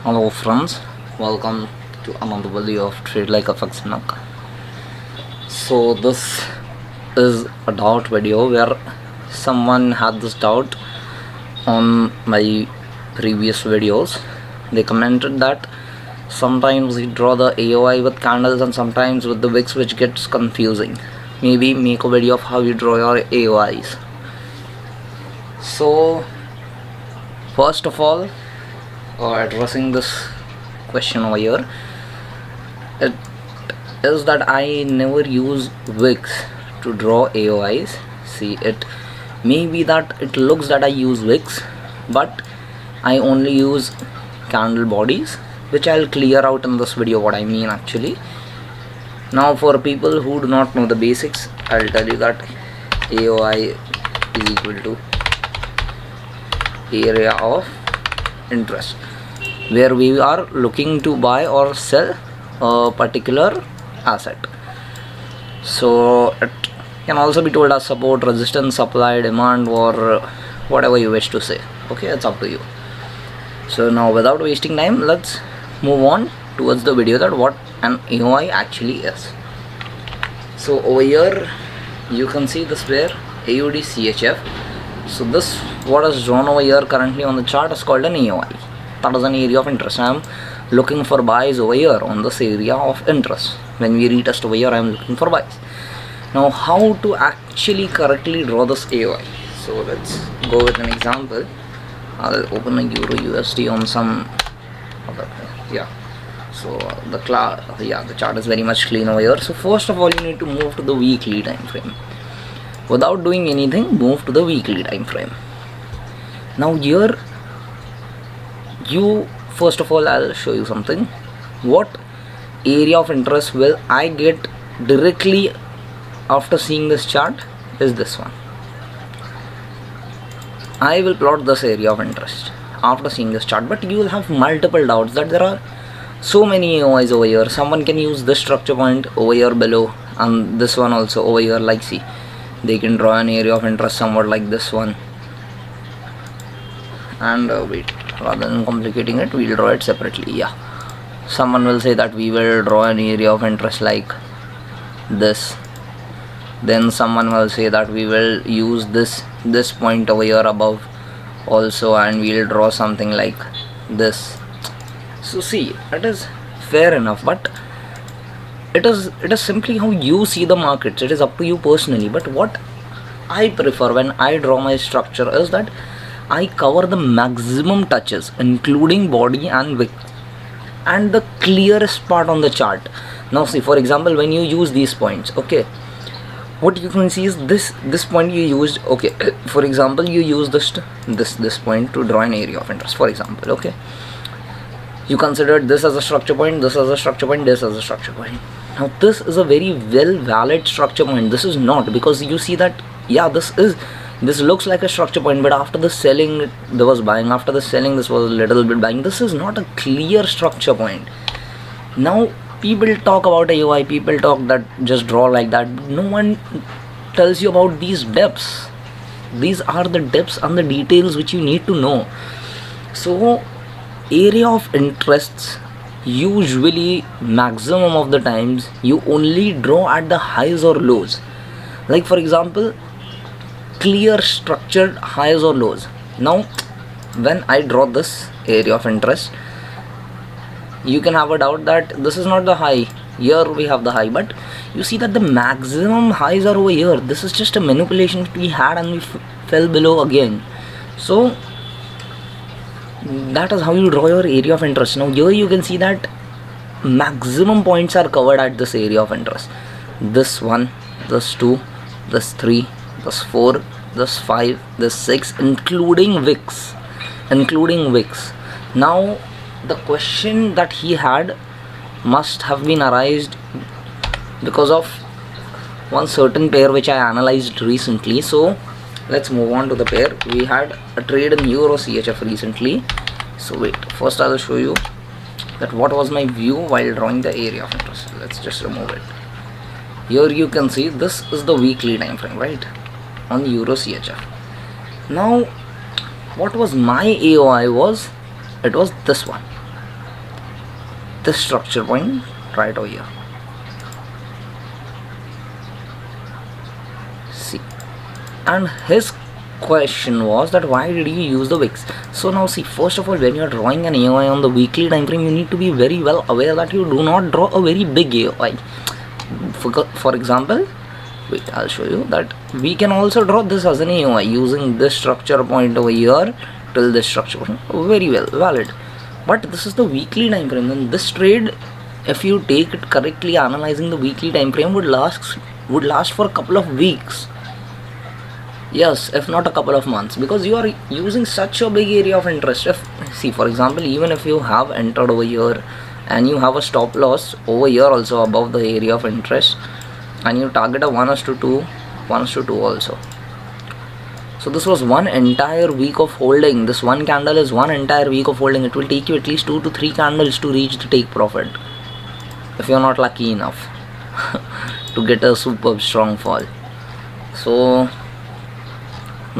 Hello friends, welcome to another video of TradeLikeFxmakk. So this is a doubt video where someone had this doubt on my previous videos. They commented that sometimes we draw the AOI with candles and sometimes with the wicks, which gets confusing. Maybe make a video of how you draw your AOIs. So first of all, addressing this question over here, it is that I never use wicks to draw AOIs. See, it may be that it looks that I use wicks, but I only use candle bodies, which I'll clear out in this video what I mean actually. Now for people who do not know the basics, I'll tell you that AOI is equal to area of interest, where we are looking to buy or sell a particular asset. So it can also be told as support, resistance, supply, demand, or whatever you wish to say. Okay, it's up to you. So now without wasting time, let's move on towards the video that what an AOI actually is. So over here you can see this pair AUD CHF. So this what is drawn over here currently on the chart is called an AOI. That is an area of interest. I am looking for buys over here on this area of interest. When we retest over here, I am looking for buys. Now how to actually correctly draw this AOI? So let's go with an example. I'll open a Euro USD on some other, so the chart is very much clean over here. So first of all, you need to move to the weekly time frame. Without doing anything, move to the weekly time frame. Now here, first of all, I'll show you something. What area of interest will I get directly after seeing this chart is this one. I will plot this area of interest after seeing this chart, but you will have multiple doubts that there are so many AOIs over here. Someone can use this structure point over here below and this one also over here. Like, see, they can draw an area of interest somewhat like this one, and wait, rather than complicating it, we'll draw it separately. Someone will say that we will draw an area of interest like this. Then someone will say that we will use this point over here above also, and we'll draw something like this. So see, it is fair enough, but it is simply how you see the markets. It is up to you personally. But what I prefer when I draw my structure is that I cover the maximum touches, including body and wick, and the clearest part on the chart. Now see, for example, when you use these points, okay, what you can see is this point you used. Okay, for example, you use this point to draw an area of interest, for example. Okay, you considered this as a structure point, this as a structure point, this as a structure point. Now this is a very well valid structure point. This is not, because you see that this looks like a structure point, but after the selling there was buying, after the selling this was a little bit buying. This is not a clear structure point. Now people talk about AOI, people talk that just draw like that. No one tells you about these depths. These are the depths and the details which you need to know. So area of interests, usually maximum of the times you only draw at the highs or lows. Like for example, clear structured highs or lows. Now when I draw this area of interest, you can have a doubt that this is not the high. Here we have the high, but you see that the maximum highs are over here. This is just a manipulation that we had and we fell below again. So that is how you draw your area of interest. Now here you can see that maximum points are covered at this area of interest. This 1, this 2, this 3, this 4, this 5, this 6, including wicks. Now the question that he had must have been arised because of one certain pair which I analyzed recently. So let's move on to the pair. We had a trade in Euro CHF recently. So wait, first I'll show you that what was my view while drawing the area of interest. Let's just remove it. Here you can see this is the weekly time frame, right, on Euro CHF. Now what was my AOI was, it was this one. this structure point right over here. See, and his question was that why did you use the wicks? So now see, first of all, when you are drawing an AOI on the weekly time frame, you need to be very well aware that you do not draw a very big AOI. For example, wait, I'll show you that we can also draw this as an AOI using this structure point over here till this structure point. Very well, valid. But this is the weekly time frame, and this trade, if you take it correctly, analyzing the weekly time frame, would last for a couple of weeks. Yes, if not a couple of months, because you are using such a big area of interest. See, for example, even if you have entered over here and you have a stop loss over here also above the area of interest, and you target a 1:2 also. So this was one entire week of holding. This one candle is one entire week of holding. It will take you at least 2 to 3 candles to reach the take profit, if you're not lucky enough to get a superb strong fall. So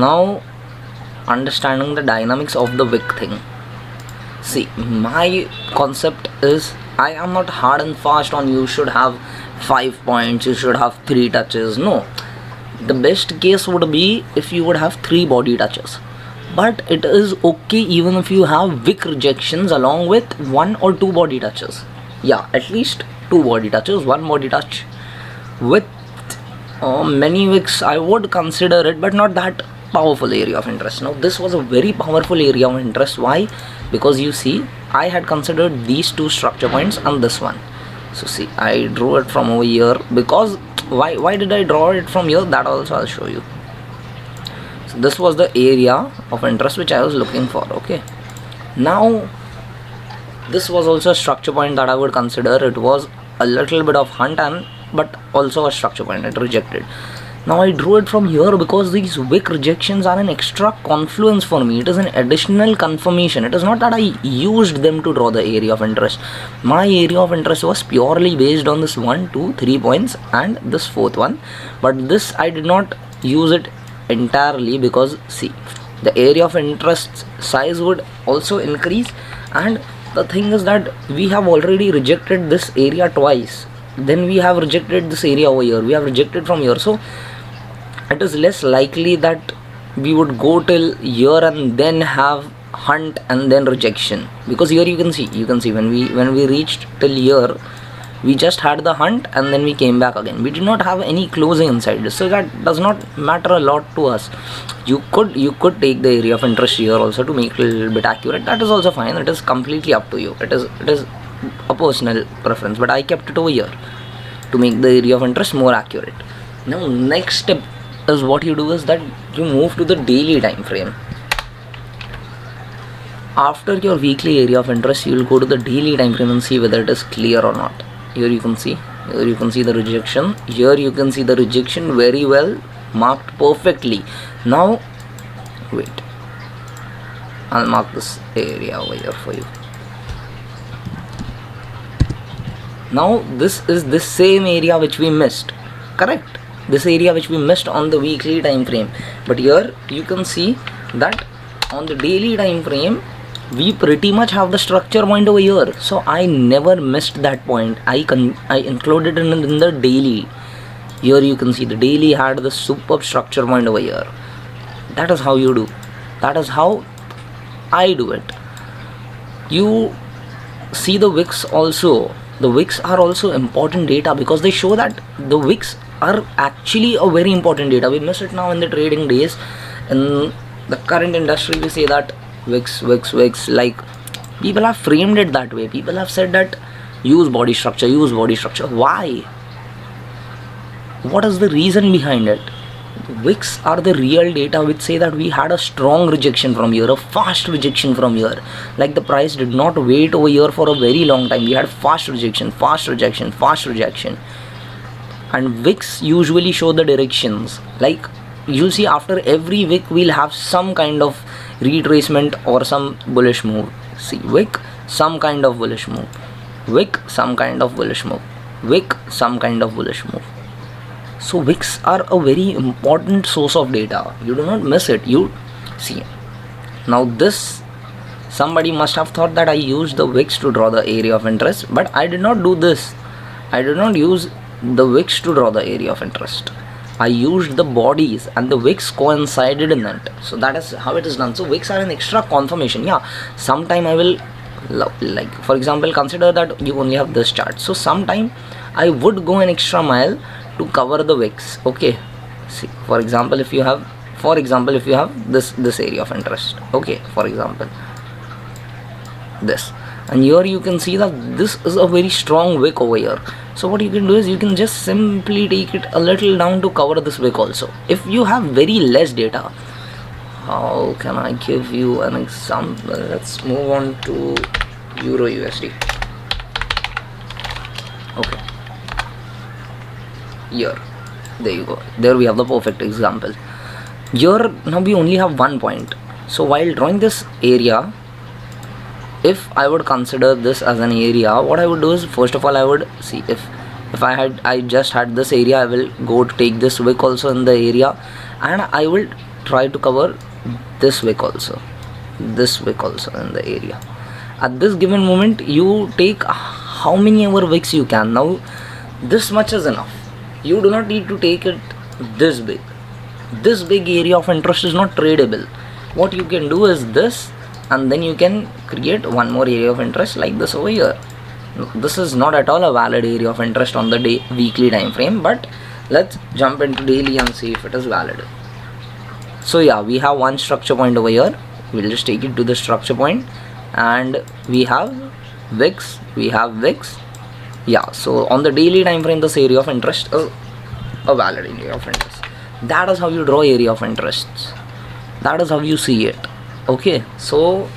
now, understanding the dynamics of the wick thing. See, my concept is, I am not hard and fast on you should have 5 points, you should have 3 touches. No, the best case would be if you would have 3 body touches, but it is okay even if you have wick rejections along with 1 or 2 body touches. Yeah, at least 2 body touches, 1 body touch with many wicks. I would consider it, but not that powerful area of interest. Now this was a very powerful area of interest. Why? Because you see, I had considered these 2 structure points and this one. So see, I drew it from over here. Because why did I draw it from here? That also I'll show you. So this was the area of interest which I was looking for. Okay, now this was also a structure point that I would consider. It was a little bit of hunt, but also a structure point. It rejected. Now I drew it from here because these wick rejections are an extra confluence for me. It is an additional confirmation. It is not that I used them to draw the area of interest. My area of interest was purely based on this 1, 2, 3 points and this 4th one. But this I did not use it entirely because see, the area of interest size would also increase, and the thing is that we have already rejected this area twice. Then we have rejected this area over here. We have rejected from here. So it is less likely that we would go till here and then have hunt and then rejection, because here you can see when we reached till here, we just had the hunt and then we came back again. We did not have any closing inside this, so that does not matter a lot to us. You could take the area of interest here also to make it a little bit accurate. That is also fine. It is completely up to you. It is a personal preference, but I kept it over here to make the area of interest more accurate. Now next step is what you do is that you move to the daily time frame. After your weekly area of interest, you will go to the daily time frame and see whether it is clear or not. Here you can see the rejection. Here you can see the rejection very well marked perfectly. Now wait, I'll mark this area over here for you. Now this is the same area which we missed, correct? This area which we missed on the weekly time frame. But here you can see that on the daily time frame, we pretty much have the structure point over here. So I never missed that point. I included it in the daily. Here you can see the daily had the superb structure point over here. That is how you do. That is how I do it. You see the wicks also. The wicks are also important data because they show that the wicks are actually a very important data. We miss it now in the trading days. In the current industry, we say that wicks, like people have framed it that way. People have said that use body structure. Why? What is the reason behind it? Wicks are the real data which say that we had a strong rejection from here, a fast rejection from here. Like the price did not wait over here for a very long time. We had fast rejection. And wicks usually show the directions. Like you see, after every wick we'll have some kind of retracement or some bullish move. See, wick, some kind of bullish move. Wick, some kind of bullish move. Wick, some kind of bullish move. So wicks are a very important source of data. You do not miss it. You see, now this Somebody must have thought that I used the wicks to draw the area of interest, but I did not do this. I did not use the wicks to draw the area of interest. I used the bodies and the wicks coincided in it. So that is how it is done. So wicks are an extra confirmation. Yeah, sometime I will, like for example, consider that you only have this chart. So sometime I would go an extra mile to cover the wicks. Okay, see, for example, if you have this area of interest, okay, for example this, and here you can see that this is a very strong wick over here. So what you can do is you can just simply take it a little down to cover this wick also. If you have very less data, how can I give you an example? Let's move on to Euro USD. Okay, here, there you go, there we have the perfect example. Here now we only have 1 point. So while drawing this area, if I would consider this as an area, what I would do is, first of all, I would see if I just had this area, I will go to take this wick also in the area, and I will try to cover this wick also in the area. At this given moment, you take how many ever wicks you can. Now this much is enough. You do not need to take it this big. This big area of interest is not tradable. What you can do is this, and then you can create one more area of interest like this over here. This is not at all a valid area of interest on the weekly time frame, but let's jump into daily and see if it is valid. So yeah, we have one structure point over here. We'll just take it to the structure point, and we have wicks. Yeah, so on the daily time frame, this area of interest is a valid area of interest. That is how you draw area of interests. That is how you see it. Okay, so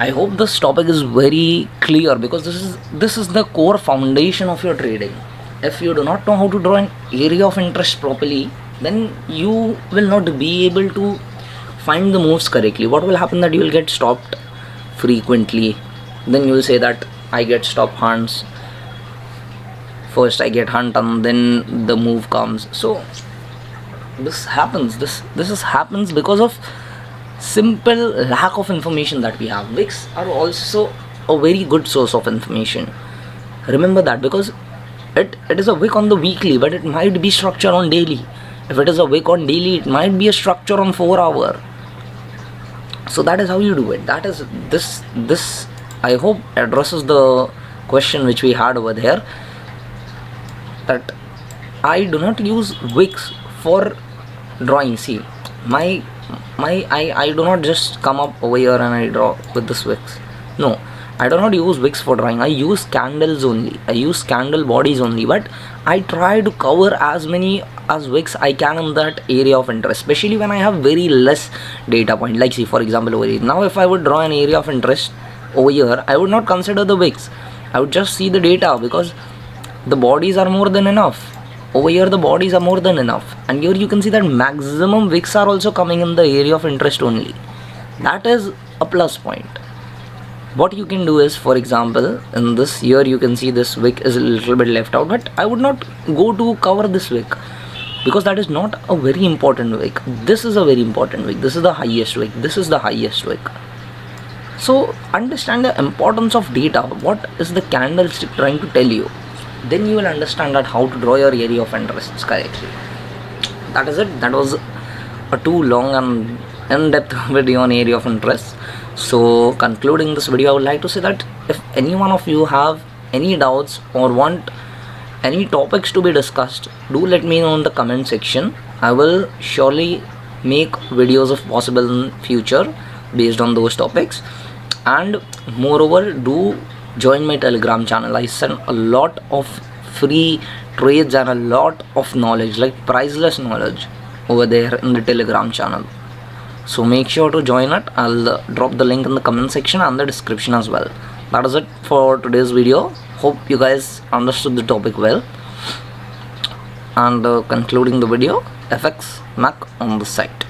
I hope this topic is very clear, because this is the core foundation of your trading. If you do not know how to draw an area of interest properly, then you will not be able to find the moves correctly. What will happen, that you will get stopped frequently. Then you will say that I get stop hunts. First I get hunt and then the move comes. So this happens. This happens because of simple lack of information that we have. Wicks are also a very good source of information. Remember that, because it is a wick on the weekly, but it might be structure on daily. If it is a wick on daily, it might be a structure on 4 hour. So that is how you do it. That is this I hope addresses the question which we had over there, that I do not use wicks for drawing. See, I do not just come up over here and I draw with this wicks. No, I do not use wicks for drawing. I use candles only. I use candle bodies only, but I try to cover as many as wicks I can in that area of interest, especially when I have very less data point. Like see, for example, over here, now if I would draw an area of interest over here, I would not consider the wicks. I would just see the data, because the bodies are more than enough. Over here the bodies are more than enough, and here you can see that maximum wicks are also coming in the area of interest only. That is a plus point. What you can do is, for example, in this here you can see this wick is a little bit left out, but I would not go to cover this wick, because that is not a very important wick. This is a very important wick. This is the highest wick. This is the highest wick. So understand the importance of data. What is the candlestick trying to tell you? Then you will understand that how to draw your area of interests correctly. That is it. That was a too long and in-depth video on area of interest. So concluding this video, I would like to say that if any one of you have any doubts or want any topics to be discussed, do let me know in the comment section. I will surely make videos if possible in future based on those topics. And moreover, do join my Telegram channel. I send a lot of free trades and a lot of knowledge, like priceless knowledge, over there in the Telegram channel. So make sure to join it. I'll drop the link in the comment section and the description as well. That is it for today's video. Hope you guys understood the topic well. And concluding the video, FX Mac on the site.